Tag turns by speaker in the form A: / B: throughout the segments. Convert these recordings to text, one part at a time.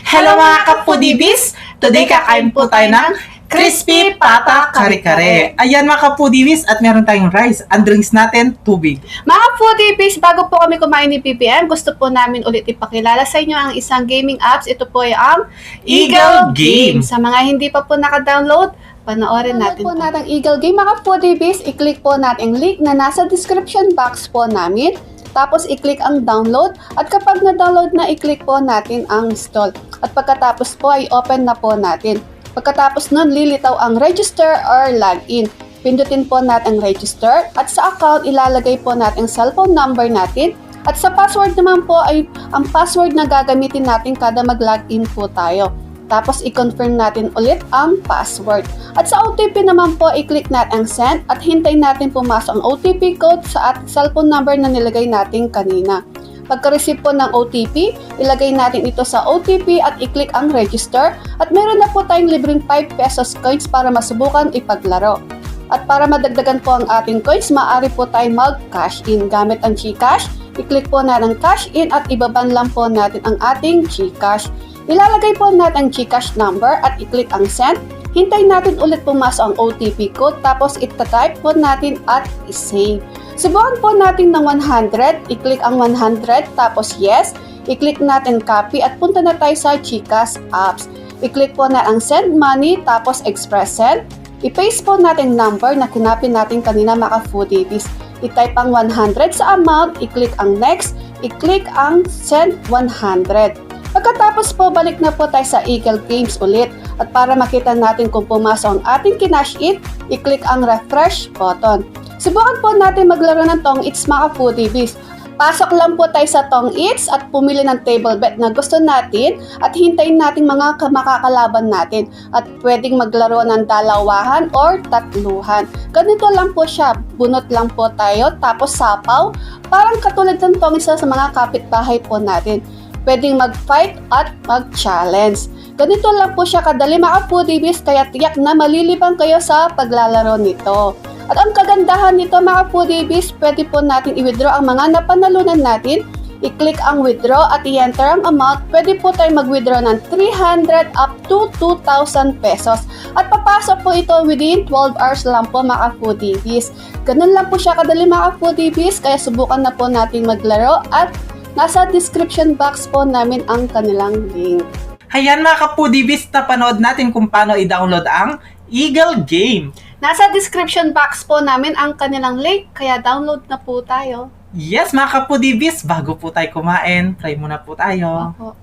A: Hello mga kapudibis! Today kakain po tayo ng crispy pata kare-kare. Ayan mga kapudibis, at meron tayong rice. Ang drinks natin, tubig.
B: Mga foodies, bago po kami kumain ni PPM, gusto po namin ulit ipakilala sa inyo ang isang gaming apps. Ito po ay ang
A: Eagle Game.
B: Sa mga hindi pa po naka-download, panoorin natin po natin Eagle Game. Mga foodies, i-click po natin ang link na nasa description box po namin. Tapos i-click ang download at kapag na-download na, i-click po natin ang install. At pagkatapos po ay open na po natin. Pagkatapos nun, lilitaw ang register or login. Pindutin po natin ang register at sa account ilalagay po natin ang cellphone number natin. At sa password naman po ay ang password na gagamitin natin kada mag-login po tayo. Tapos i-confirm natin ulit ang password. At sa OTP naman po, i-click natin ang send at hintayin natin pumasok ang OTP code sa ating cellphone number na nilagay natin kanina. Pagka-receive po ng OTP, ilagay natin ito sa OTP at i-click ang register at meron na po tayong libreng 5 pesos coins para masubukan ipaglaro. At para madagdagan po ang ating coins, maaari po tayong mag-cash in gamit ang GCash. I-click po natin ang cash in at ibaban lang po natin ang ating GCash. Ilalagay po natin ang GCash number at i-click ang send. Hintayin natin ulit pumasok ang OTP code tapos ita-type po natin at i-save. Subukan po natin ng 100, i-click ang 100 tapos yes, i-click natin copy at punta na tayo sa GCash apps. I-click po na ang send money tapos express send. I-paste po natin number na kinapin natin kanina mga foodies. I-type ang 100 sa amount, i-click ang next, i-click ang send 100. Pagkatapos po, balik na po tayo sa Eagle Games ulit. At para makita natin kung pumasok ang ating kinash in, i-click ang refresh button. Subukan po natin maglaro ng Tong Eats mga foodies. Pasok lang po tayo sa Tong Eats at pumili ng table bet na gusto natin at hintayin natin mga makakalaban natin. At pwedeng maglaro ng dalawahan or tatluhan. Ganito lang po siya, bunot lang po tayo tapos sapaw. Parang katulad ng Tong Eats sa mga kapitbahay po natin. Pwedeng mag-fight at mag-challenge. Ganito lang po siya kadali mga foodies kaya tiyak na malilibang kayo sa paglalaro nito. At ang kagandahan nito mga foodies, pwede po natin i-withdraw ang mga napanalunan natin. I-click ang withdraw at i-enter ang amount. Pwede po tayo mag-withdraw ng 300 up to 2,000 pesos. At papasok po ito within 12 hours lang po mga foodies. Ganun lang po siya kadali mga foodies kaya subukan na po natin maglaro at nasa description box po namin ang kanilang link.
A: Ayan mga kapudibis, na panood natin kung paano i-download ang Eagle Game.
B: Nasa description box po namin ang kanilang link, kaya download na po tayo.
A: Yes mga kapudibis, bago po tayo kumain, try muna po tayo.
B: Opo.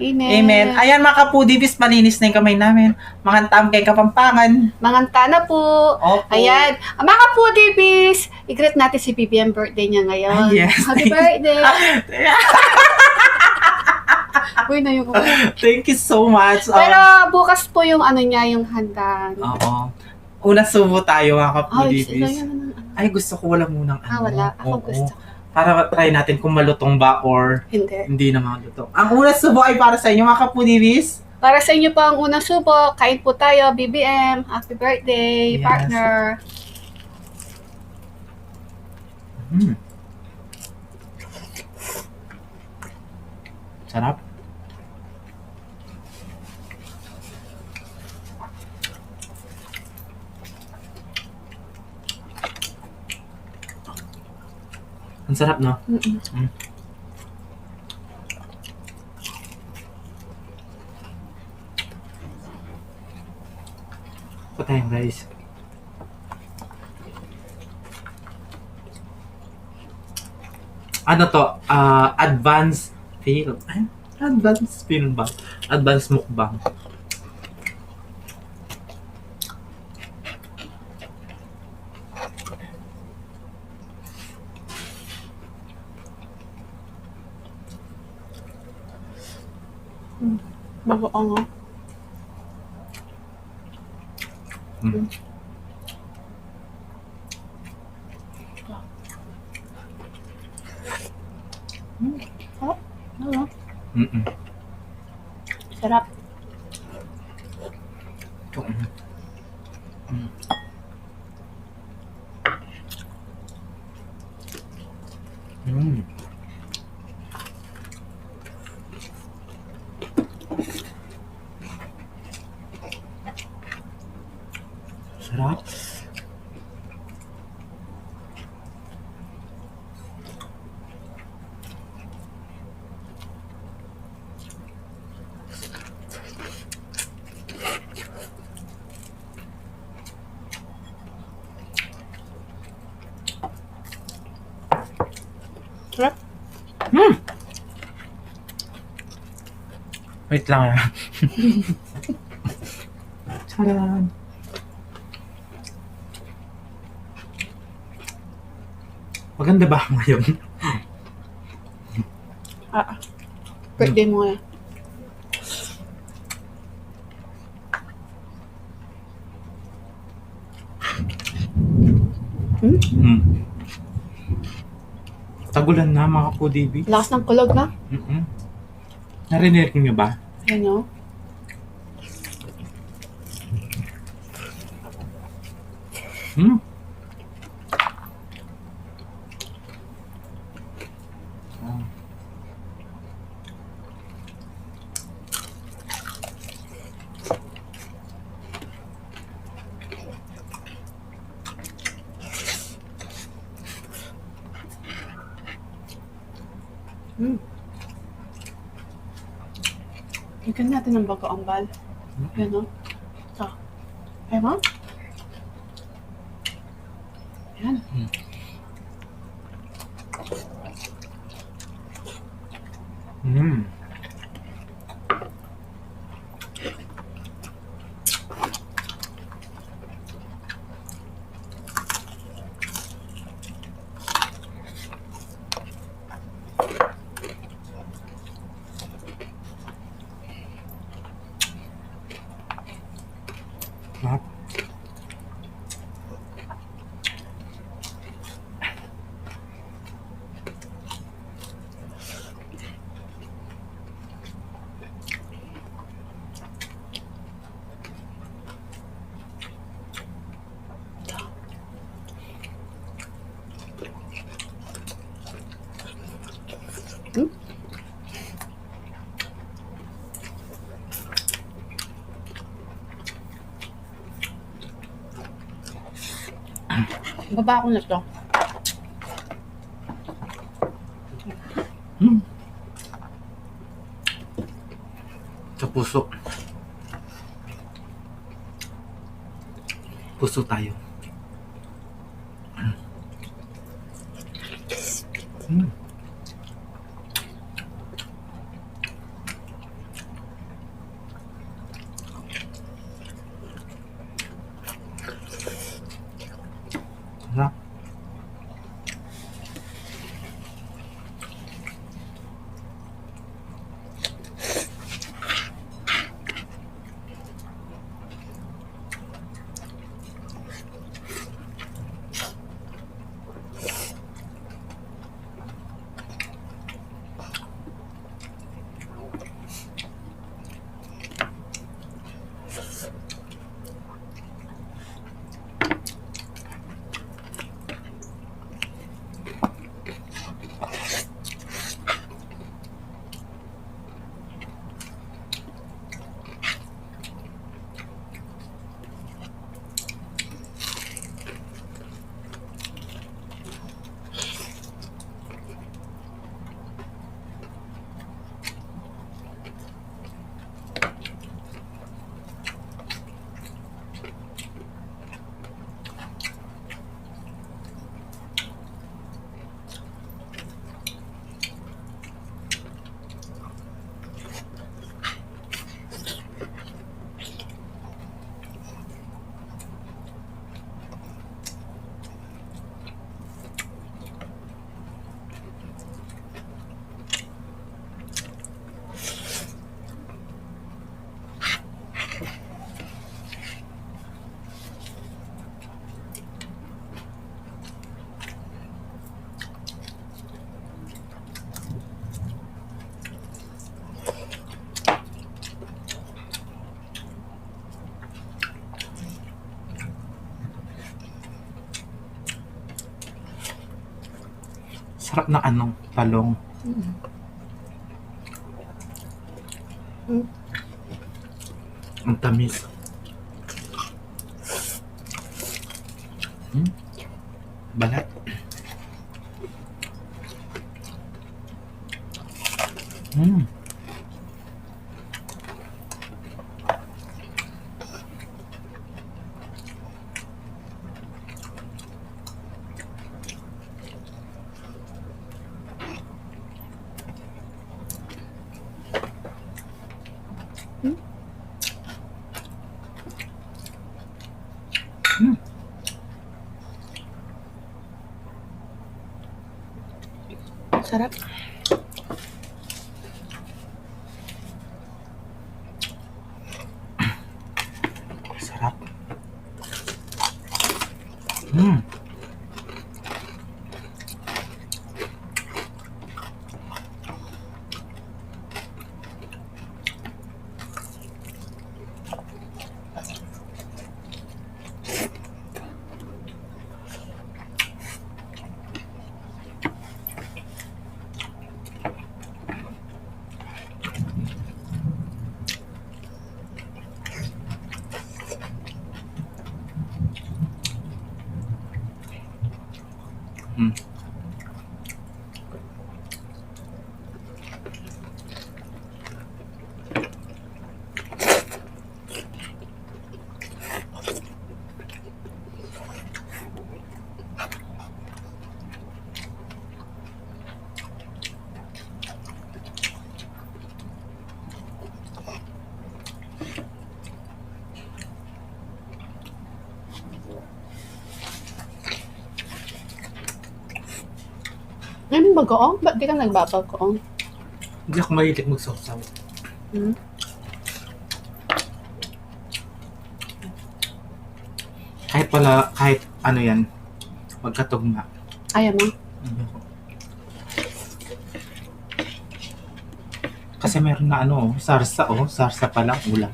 A: Amen. Ayan mga kapudibis, malinis na yung kamay namin. Mangantam kay Kapampangan.
B: Manganta na po.
A: Opo.
B: Ayan. Mga kapudibis, i-greet natin si BBM birthday niya ngayon.
A: Yes.
B: Happy birthday. Uy, na yung
A: Thank you so much.
B: Pero bukas po yung ano niya, yung handa.
A: Oo. Una subo tayo mga kapudibis.
B: Ano?
A: Ay, gusto ko wala munang ano.
B: Wala. Ako
A: Oo.
B: gusto.
A: Para try natin kung malutong ba or
B: Hindi.
A: hindi na malutong. Ang una subo ay para sa inyo mga kapudibis.
B: Para sa inyo po ang unang subo, kain po tayo, BBM. Happy birthday,
A: Yes.
B: partner.
A: Mm. Sarap. Ang sarap, no?
B: Mm-mm.
A: Mm. Pa tayong rice. Ano to? Advanced film. Ay, advanced film ba? Advanced mukbang.
B: Bagoong.
A: Mm.
B: Ano?
A: Mm-mm.
B: Sarap.
A: Ito. Mm. Mm. Sarap.
B: Sarap.
A: Mm. Wait lang ah. Charan. Maganda ba ako ngayon?
B: Birthday mo ngayon.
A: Mm. Tagulan na mga po-DB.
B: Lakas ng kulog na.
A: Narinig niyo ba?
B: Yan o.
A: Hmm?
B: Bigyan natin ng bago ang bal. Yan o. Ito. Ay mo? Yan.
A: Mm. Sarap.
B: Baba ko na to.
A: Sa puso. Puso tayo. Mm. Sarap. Sarap ng talong.
B: Mm.
A: Ang tamis. Balat.
B: Sarap.
A: Sarap.
B: Ano bagoong? Ba't di ka nagbabagoong?
A: Hindi ako mahilig magsawsaw.
B: Hmm?
A: Kahit ano yan, magkatugma.
B: Ayaw mo?
A: Kasi meron na sarsa pa lang ulam.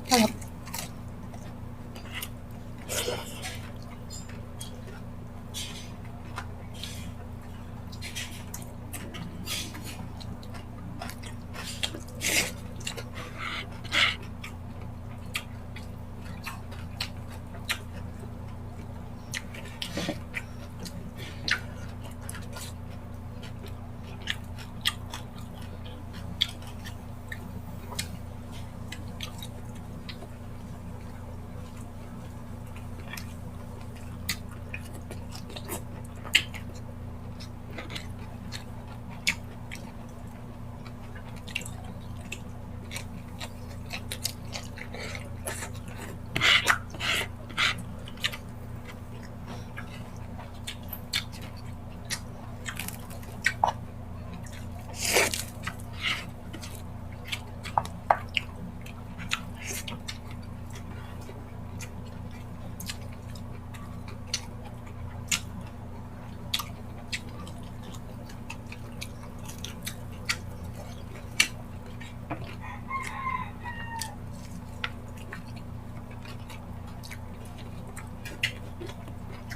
B: Sarap.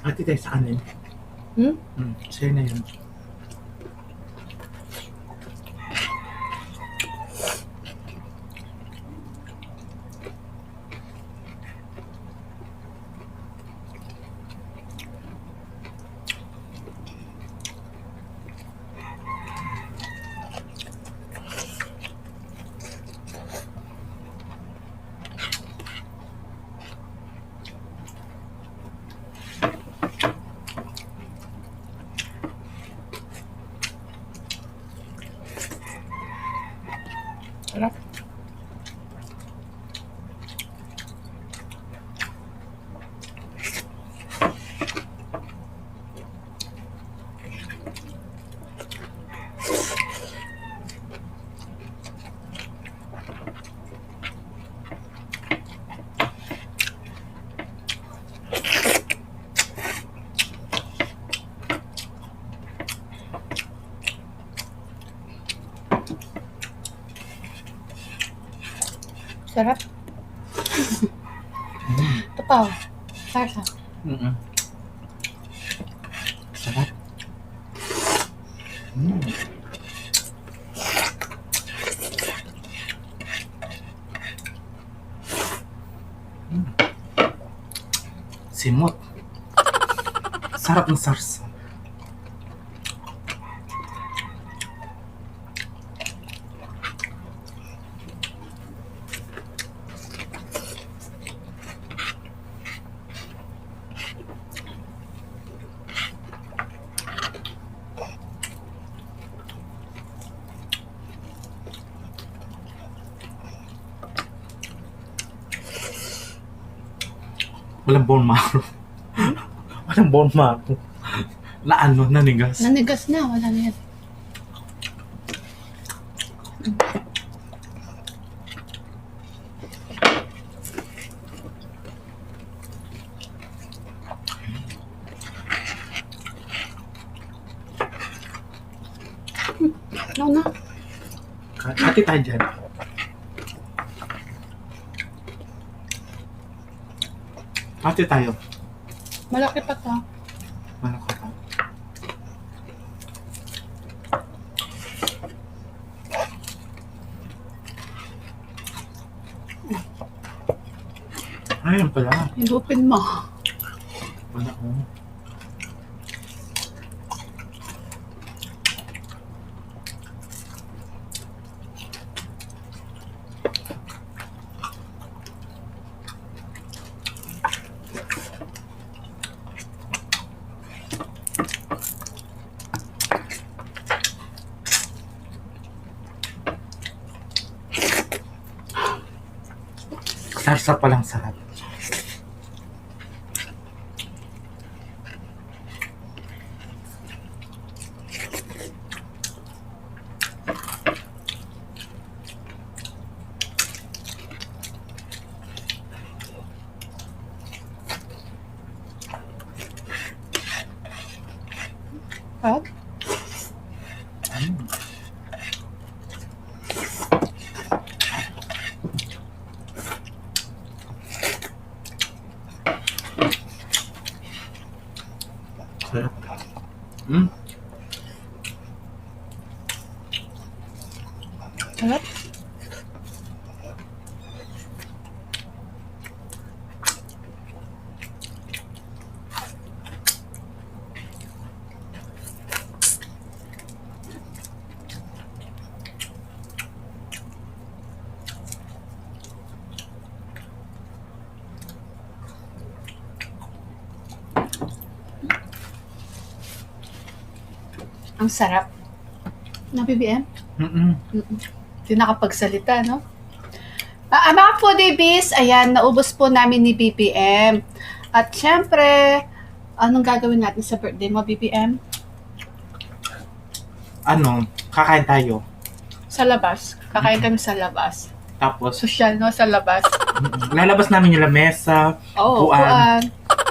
A: Ate tayo sa kanin. Sa'yo na yun.
B: Sarap. Sarap. Ito pa. Sarap.
A: Sarap. simot. Sarap ng sarsa. Walang bone marrow. Walang bone marrow. Na ano, nanigas.
B: Nanigas na, wala na yan. No na.
A: Hati tayo dyan. Hati tayo.
B: Malaki pa to.
A: Ano ka pa? Ayun pala.
B: Ilupin mo.
A: Wala ko. Sarsa palang sarap.
B: Huh?
A: Sarap.
B: Sarap. Ang sarap. Na BBM? Hindi nakapagsalita, no? Mga foodie bees, ayan, naubos po namin ni BBM. At syempre, anong gagawin natin sa birthday mo, BBM?
A: Ano, kakain tayo.
B: Sa labas. Kakain kami sa labas.
A: Tapos,
B: Social, no? Sa labas.
A: lalabas namin yung lamesa,
B: Oo,
A: upuan.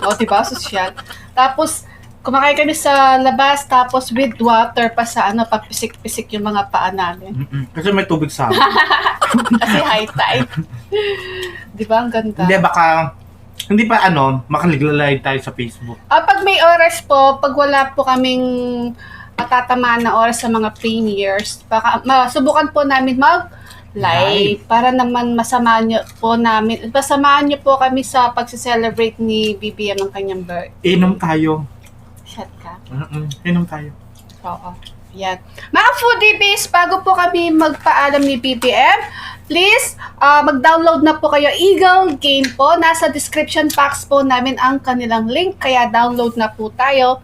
B: O, diba? Social. Tapos, kumakain kami sa labas, tapos with water pa sa ano, papisik-pisik yung mga paa namin.
A: Kasi may tubig sa amin.
B: Kasi high tide. Diba? Ang ganda.
A: Hindi, baka, hindi pa ano, makaliglalay tayo sa Facebook.
B: Pag may oras po, pag wala po kaming matatamaan na oras sa mga premieres, baka masubukan po namin mag-live para naman masamahan niyo po kami sa pagse-celebrate ni BBM ng kanyang birthday.
A: Inom tayo.
B: Shut ka.
A: Inom tayo.
B: Oo. Yan. Mga foodie bees, bago po kami magpaalam ni BBM, please, mag-download na po kayo Eagle Game po. Nasa description box po namin ang kanilang link, kaya download na po tayo.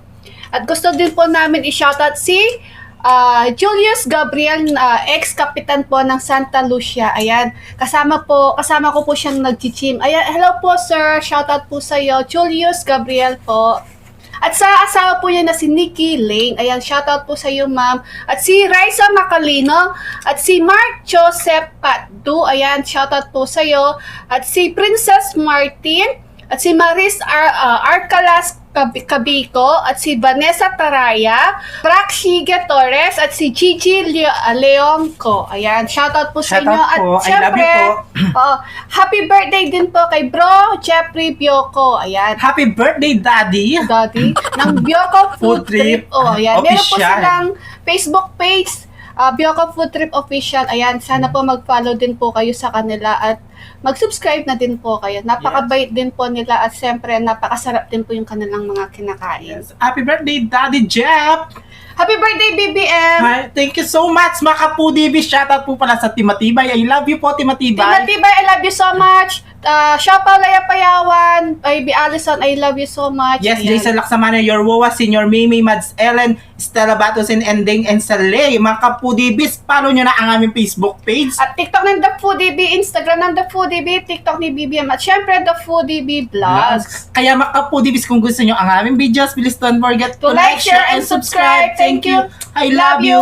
B: At gusto din po namin i-shoutout si Julius Gabriel, ex-kapitan po ng Santa Lucia. Ayan, kasama ko po siyang nag-gym. Ayan, hello po sir, shoutout po sa iyo, Julius Gabriel po. At sa asawa po niya na si Nikki Lane, ayan, shoutout po sa iyo ma'am. At si Raisa Macalino, at si Mark Joseph Patdu, ayan, shoutout po sa iyo. At si Princess Martin, at si Maris Arcalas Cabico, at si Vanessa Taraya, Praxige Torres, at si Gigi Leonco. Ayan, shoutout po sa
A: Shoutout
B: inyo. At
A: po. I love
B: syempre,
A: you po.
B: happy birthday din po kay Bro Jeffrey Bioco. Ayan.
A: Happy birthday, Daddy!
B: Daddy, ng Bioco Food
A: Food Trip.
B: Trip. Oh, ayan. Meron po
A: Official.
B: silang Facebook page Bioka Food Trip Official. Ayan, sana po mag-follow din po kayo sa kanila at mag-subscribe na din po kayo. Napakabait din po nila at siyempre napakasarap din po yung kanilang mga kinakain.
A: Yes. Happy birthday, Daddy Jeff!
B: Happy birthday, BBM!
A: Hi, thank you so much, mga Kapudibis. Shoutout po pala sa Timatibay. I love you po, Timatibay.
B: Timatibay, I love you so much. Siya Paulaya Payawan, Baby Allison, I love you so much.
A: Yes,
B: Ayan.
A: Jason Laksamana, your Wowa, Senior Mimi, Mads Ellen, Stella Batosin, Ending, and Saleh. Mga Kapudibis, follow nyo na ang aming Facebook page.
B: At TikTok ng The Foodie B, Instagram ng The Foodie B, TikTok ni BBM, at syempre The Foodie B Vlogs.
A: Kaya mga Kapudibis, kung gusto nyo ang aming videos, please don't forget
B: To like, share, and subscribe. Thank you.
A: I love you.